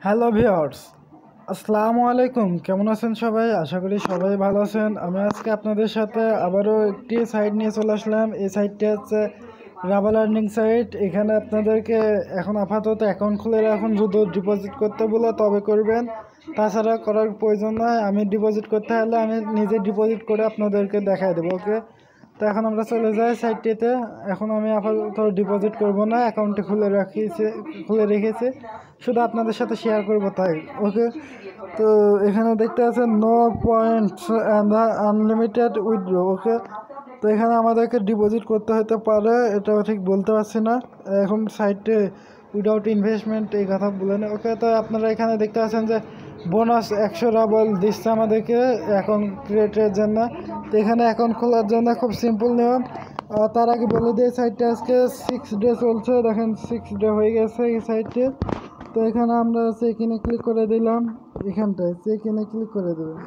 Hello viewers, আসসালামু আলাইকুম। কেমন আছেন সবাই? আশা করি সবাই ভালো আছেন। আমি আজকে আপনাদের সাথে আবারও একটি সাইট নিয়ে চলে আসলাম। এই সাইটটি হচ্ছে রাবাল আর্নিং সাইট। এখানে আপনাদেরকে এখন আপাতত অ্যাকাউন্ট খুলে রাখুন, যদি ডিপোজিট করতে বলে তবে করবেন, তাছাড়া করার প্রয়োজন নয়। আমি ডিপোজিট করতে হলে আমি নিজে ডিপোজিট করে আপনাদেরকে দেখাই দেবো। ওকে, তো এখন আমরা চলে যাই সাইটটিতে। এখন আমি আপাতত ডিপোজিট করব না, অ্যাকাউন্টটি খুলে রেখেছি, শুধু আপনাদের সাথে শেয়ার করব তাই। ওকে, তো এখানে দেখতে আছেন no points and unlimited withdraw. Okay, তো এখানে আমাদেরকে ডিপোজিট করতে হতে পারে, এটাও ঠিক বলতে পারছি না। এখন সাইটে উইদাউট ইনভেস্টমেন্ট এই কথা বলেন। ওকে, তো আপনারা এখানে দেখতে পাচ্ছেন যে বোনাস 100 রাবল দিচ্ছে আমাদেরকে অ্যাকাউন্ট ক্রিয়েটের জন্য। তো এখানে অ্যাকাউন্ট খোলার জন্য খুব সিম্পল নিয়ম। তার আগে বলে দিয়ে সাইটটা আজকে 6 ডে চলছে, দেখেন 6 ডে হয়ে গেছে এই সাইটে। তো এখানে আমরা চেক ইনে ক্লিক করে দিলাম, এখানটায় চেক ইনে ক্লিক করে দেবেন।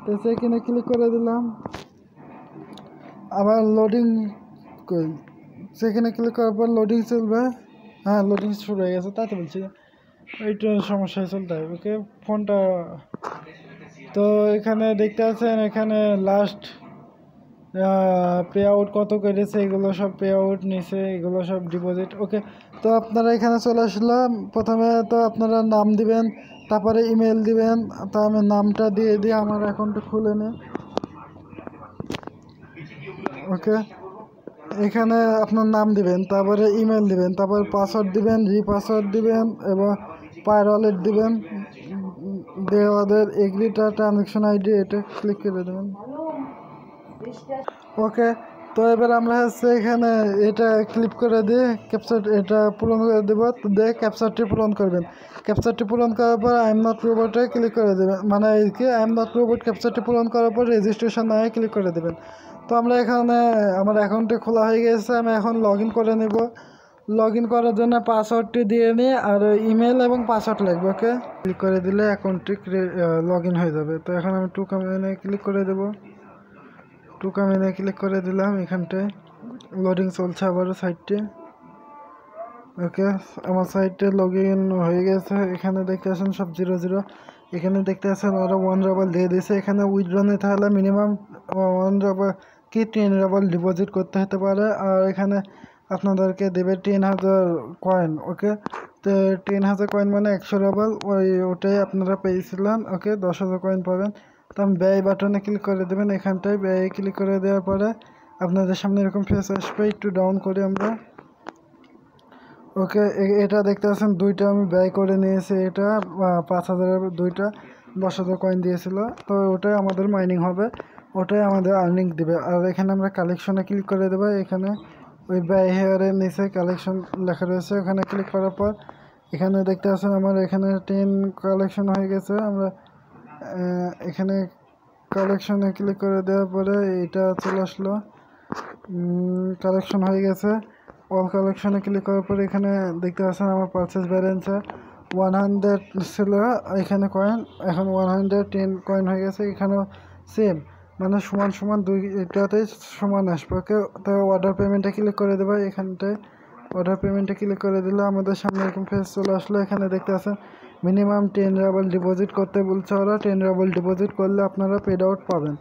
তো চেক ইনে ক্লিক করে দিলাম, আবার লোডিং করি, সেখানে ক্লিক করার পর লোডিং চলবে। হ্যাঁ, লোডিং শুরু হয়ে গেছে, তাতে বলছি এইটা সমস্যায় চলতে হবে। ওকে, ফোনটা তো এখানে দেখতে আছেন, এখানে লাস্ট পে আউট কত করেছে, এগুলো সব পে আউট নিছে, এগুলো সব ডিপোজিট। ওকে, তো আপনারা এখানে চলে আসলাম। প্রথমে তো আপনারা নাম দিবেন, তারপরে ইমেল দিবেন। তা আমি নামটা দিয়ে আমার অ্যাকাউন্টটা খুলে নিই। ওকে, এখানে আপনার নাম দিবেন, তারপরে ইমেল দিবেন, তারপর পাসওয়ার্ড দিবেন, রিপাসওয়ার্ড দিবেন এবং পায়ের ওয়ালেট দিবেন, দিয়ে ওদের এগ্রিটা ট্রানজ্যাকশন আইডি এটা ক্লিক করে দেবেন। ওকে, তো এবার আমরা হচ্ছে এখানে এটা ক্লিক করে দিয়ে ক্যাপচার এটা পূরণ করে দেবো। তো দিয়ে ক্যাপচারটি পূরণ করবেন। ক্যাপচারটি পূরণ করার পর আই এম নট রোবটে ক্লিক করে দেবেন, মানে এই কি আই এম নট রোবট ক্যাপচারটি পূরণ করার পর রেজিস্ট্রেশন নয় ক্লিক করে দেবেন। তো আমরা এখানে আমার অ্যাকাউন্টটি খোলা হয়ে গেছে, আমি এখন লগ ইন করে নেব। লগ ইন করার জন্য পাসওয়ার্ডটি দিয়ে নিই, আর ইমেল এবং পাসওয়ার্ড লাগবে। ওকে, ক্লিক করে দিলে অ্যাকাউন্টটি লগ ইন হয়ে যাবে। তো এখন আমি টু কামিনে ক্লিক করে দেবো। টু কামিনে ক্লিক করে দিলাম, এখানটায় লোডিং চলছে আবারও সাইটটি। ওকে, আমার সাইটে লগ ইন হয়ে গেছে। এখানে দেখতে আসেন সব 0 0। এখানে দেখতে আসেন ওরা 1 রাবল দিয়ে দিয়েছে। এখানে উইথড্র নিতে হলে মিনিমাম 1 রাবল কি 10 রাবল ডিপোজিট করতে হতে পারে, আর এখানে আপনাদেরকে দেবে 10,000 কয়েন। ওকে, তো 10,000 কয়েন মানে 100 রাবল, ওটাই আপনারা পেয়েছিলেন। ওকে, 10,000 কয়েন পাবেন। তো আমি ব্যয় বাটনে ক্লিক করে দেবেন, এখানটায় ব্যয় ক্লিক করে দেওয়ার পরে আপনাদের সামনে এরকম ফেস আসবে। একটু ডাউন করি আমরা। ওকে, এটা দেখতে পাচ্ছেন দুইটা আমি ব্যয় করে নিয়েছি। এটা 5,000 দুইটা 10,000 কয়েন দিয়েছিল। তো ওটাই আমাদের মাইনিং হবে, ওটাই আমাদের আর্নিং দিবে। আর এখানে আমরা কালেকশনে ক্লিক করে দেবো। এখানে ওই ব্যয় হেয়ারের নিচে কালেকশন লেখা রয়েছে, ওখানে ক্লিক করার পর এখানে দেখতে পাচ্ছেন আমার এখানে 10 কালেকশন হয়ে গেছে। আমরা এখানে কালেকশনে ক্লিক করে দেওয়ার পরে এটা চলে আসলো, কালেকশন হয়ে গেছে। অল কালেকশনে ক্লিক করার পরে এখানে দেখতে পাচ্ছেন আমার পারচেস ব্যালেন্সে 100 ছিল এখানে কয়েন, এখন 110 কয়েন হয়ে গেছে। এখানেও সেম, মানে সমান সমান দুইটাতেই সমান আসবে। ওকে, তো অর্ডার পেমেন্টে ক্লিক করে দেবো। এখানটায় অর্ডার পেমেন্টে ক্লিক করে দিলে আমাদের সামনে এরকম ফেস চলে আসলো। এখানে দেখতে পাচ্ছেন মিনিমাম 10 রাবল ডিপোজিট করতে বলছে ওরা। 10 রাবল ডিপোজিট করলে আপনারা পেড আউট পাবেন।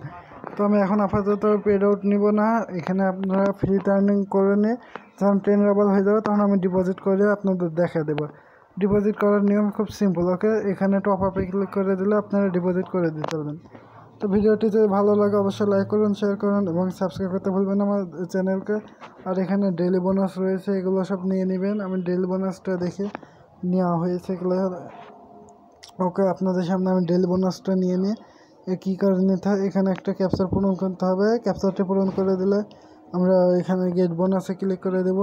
তো আমি এখন আপাতত পেড আউট নিব না, এখানে আপনারা ফ্রি টার্নিং করে নিয়ে যখন 10 রাবল হয়ে যাবে তখন আমি ডিপোজিট করে আপনাদের দেখা দেবো। ডিপোজিট করার নিয়ম খুব সিম্পল। ওকে, এখানে টপ আপে ক্লিক করে দিলে আপনারা ডিপোজিট করে দিতে পারবেন। তো ভিডিওটি যদি ভালো লাগে অবশ্যই লাইক করুন, শেয়ার করুন এবং সাবস্ক্রাইব করতে ভুলবেন না আমার চ্যানেলকে। আর এখানে ডেইলি বোনাস রয়েছে, এগুলো সব নিয়ে নেবেন। আমি ডেইলি বোনাসটা দেখে নেওয়া হয়েছে এগুলো। ওকে, আপনাদের সামনে আমি ডেইলি বোনাসটা নিয়ে নিয়ে কী করে নিতে হয়, এখানে একটা ক্যাপচার পূরণ করতে হবে। ক্যাপচারটি পূরণ করে দিলে আমরা এখানে গেট বোনাসে ক্লিক করে দেব।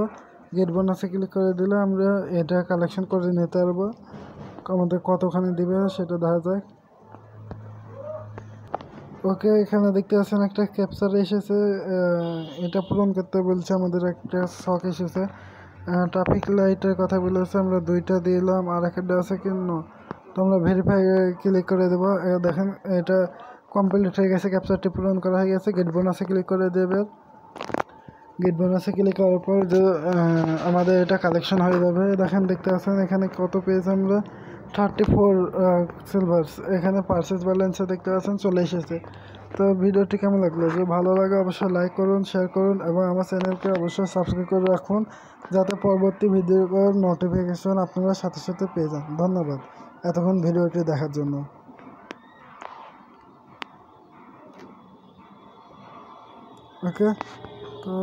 গেট বোনাসে ক্লিক করে দিলে আমরা এটা কালেকশন করে নিতে পারবো। আমাদের কতখানি দিবে সেটা দেখা যায়। ওকে, এখানে দেখতে পাচ্ছেন একটা ক্যাপচার এসেছে, এটা পূরণ করতে বলছে। আমাদের একটা শখ এসেছে, ট্রাফিক লাইটের কথা বলেছে, আমরা দুইটা দিলাম। আর একটা আছে কিন্ন, তো আমরা ভেরিফাই ক্লিক করে দেবো। দেখেন এটা কমপ্লিট হয়ে গেছে, ক্যাপচারটি পূরণ করা হয়ে গেছে। গেট বোনাসে ক্লিক করে দেবে। গেট বোনাসে ক্লিক করার পর যে আমাদের এটা কালেকশন হয়ে যাবে। দেখেন দেখতে পাচ্ছেন এখানে কত পেয়েছি আমরা, 34 সিলভার এখানে পারচেজ ব্যালেন্সে দেখতে পাচ্ছেন চলে এসেছে। তো ভিডিওটি কেমন লাগলো? যদি ভালো লাগে অবশ্যই লাইক করুন, শেয়ার করুন এবং আমার চ্যানেলকে অবশ্যই সাবস্ক্রাইব করে রাখুন, যাতে পরবর্তী ভিডিওর নোটিফিকেশন আপনারা সাথে সাথে পেয়ে যান। ধন্যবাদ এতক্ষণ ভিডিওটি দেখার জন্য। ওকে, তো